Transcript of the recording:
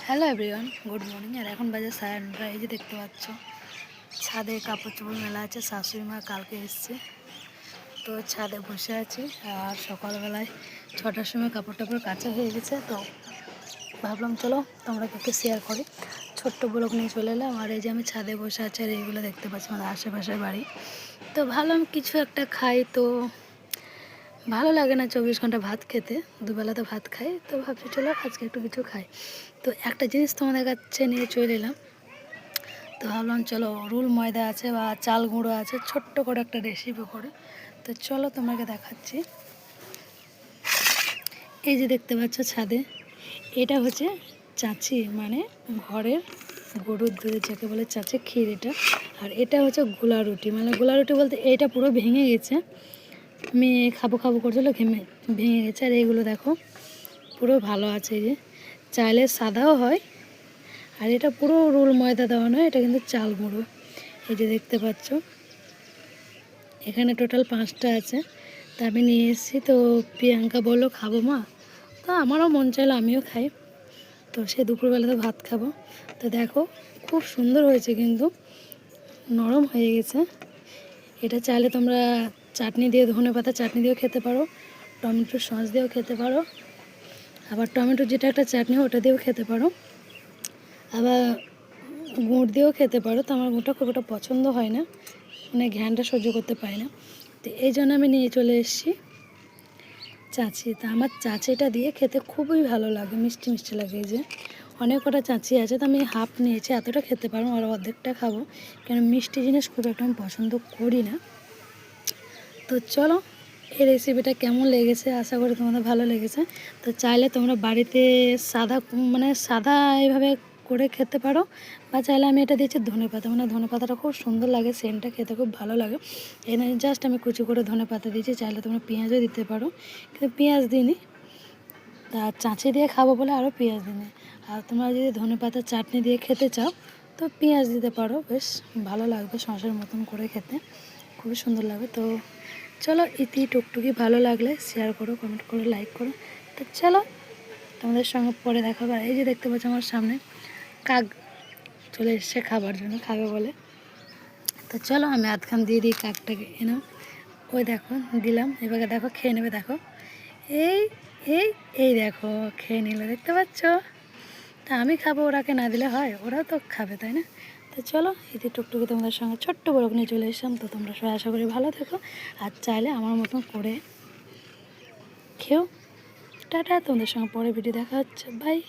Hello everyone, good morning. আর এখন বাজে 9:30। এই যে দেখতে পাচ্ছ ছাদে কাপড় চোপড় মেলা আছে। শাশুড়ি মা কালকে এসছে, তো ছাদে বসে আছি। আর সকালবেলায় 6টার সময় কাপড় টাপড় কাচা হয়ে গেছে, তো ভাবলাম চলো তোমরা একটু শেয়ার করি। ছোট্ট ব্লগ নিয়ে চলে এলাম। আর এই যে আমি ছাদে বসে আছি, আর এইগুলো দেখতে পাচ্ছি আমাদের আশেপাশের বাড়ি। তো ভাবলাম কিছু একটা খাই, তো ভালো লাগে না 24 ঘন্টা ভাত খেতে, দুবেলা তো ভাত খাই, তো ভাবছি চলো আজকে একটু কিছু খাই। তো একটা জিনিস তোমাদের কাছে নিয়ে চলে এলাম। তো ভাবলাম চলো রুল ময়দা আছে বা চাল গুঁড়ো আছে, ছোট্ট করে একটা রেসিপি করে। তো চলো তোমাকে দেখাচ্ছি। এই যে দেখতে পাচ্ছ ছাদে, এটা হচ্ছে চাচি, মানে ঘরের গরুর দুধে যাকে বলে চাচি ক্ষীর এটা। আর এটা হচ্ছে গোলা রুটি, মানে গোলা রুটি বলতে এটা পুরো ভেঙে গেছে। মেয়ে খাবো খাবো করছিল, ভেঙে গেছে। আর এইগুলো দেখো পুরো ভালো আছে। এই যে চাইলে সাদাও হয়, আর এটা পুরো রুল ময়দা দেওয়া নয়, এটা কিন্তু চাল গুঁড়ো। এই যে দেখতে পাচ্ছ এখানে টোটাল 5টা আছে। তা আমি নিয়ে এসেছি। তো প্রিয়াঙ্কা বললো খাবো মা, তো আমারও মন চাইলো আমিও খাই। তো সে দুপুরবেলা তো ভাত খাবো। তো দেখো খুব সুন্দর হয়েছে, কিন্তু নরম হয়ে গেছে। এটা চাইলে তোমরা চাটনি দিয়ে, ধনেপাতা চাটনি দিয়েও খেতে পারো, টমেটোর সস দিয়েও খেতে পারো, আবার টমেটোর যেটা একটা চাটনি ওটা দিয়েও খেতে পারো, আবার গুড় দিয়েও খেতে পারো। তো আমার গুড়টা খুব একটা পছন্দ হয় না, মানে ঘ্যানটা সহ্য করতে পারি না। তো এই জন্য আমি নিয়ে চলে এসেছি চাচি। তা আমার চাচিটা দিয়ে খেতে খুবই ভালো লাগে, মিষ্টি মিষ্টি লাগে। এই যে অনেক কটা চাচি আছে, তো আমি হাফ নিয়েছি, এতটা খেতে পারবো আর অর্ধেকটা খাবো, কেন মিষ্টি জিনিস খুব একটা আমি পছন্দ করি না। তো চলো এই রেসিপিটা কেমন লেগেছে, আশা করি তোমাদের ভালো লেগেছে। তো চাইলে তোমরা বাড়িতে সাদা, মানে সাদা এইভাবে করে খেতে পারো, বা চাইলে আমি এটা দিয়েছি ধনেপাতা, মানে ধনেপাতাটা খুব সুন্দর লাগে, সেন্টটা খেতে খুব ভালো লাগে। এখানে জাস্ট আমি কুচি করে ধনেপাতা দিয়েছি, চাইলে তোমরা পেঁয়াজও দিতে পারো, কিন্তু পেঁয়াজ দিইনি। তা চাঁচি দিয়ে খাবো বলে আরও পেঁয়াজ দিইনি। আর তোমরা যদি ধনেপাতা চাটনি দিয়ে খেতে চাও তো পেঁয়াজ দিতে পারো, বেশ ভালো লাগবে, সসের মতন করে খেতে খুবই সুন্দর লাগবে। তো চলো ইতি টুকটুকি ভালো লাগলে শেয়ার করো, কমেন্ট করো, লাইক করো। তো চলো তোমাদের সঙ্গে পরে দেখা হবে। এই যে দেখতে পাচ্ছ আমার সামনে কাক চলে এসছে খাবার জন্য, খাবে বলে। তো চলো আমি আধখান দিয়ে দিই কাকটাকে, এনাও ওই দেখো দিলাম, এবারে দেখো খেয়ে নেবে। দেখো এই এই এই দেখো খেয়ে নিল, দেখতে পাচ্ছ। তা আমি খাবো, ওরাকে না দিলে হয়? ওরাও তো খাবে, তাই না? তো চলো ইতি টুকটুকি তোমাদের সঙ্গে ছোট্ট বড় নিয়ে চলে এসলাম। তো তোমরা সবাই আশা করি ভালো থেকো, আর চাইলে আমার মতন করে খেও। টাটা, তোমাদের সঙ্গে পরে ভিডিও দেখা হচ্ছে, বাই।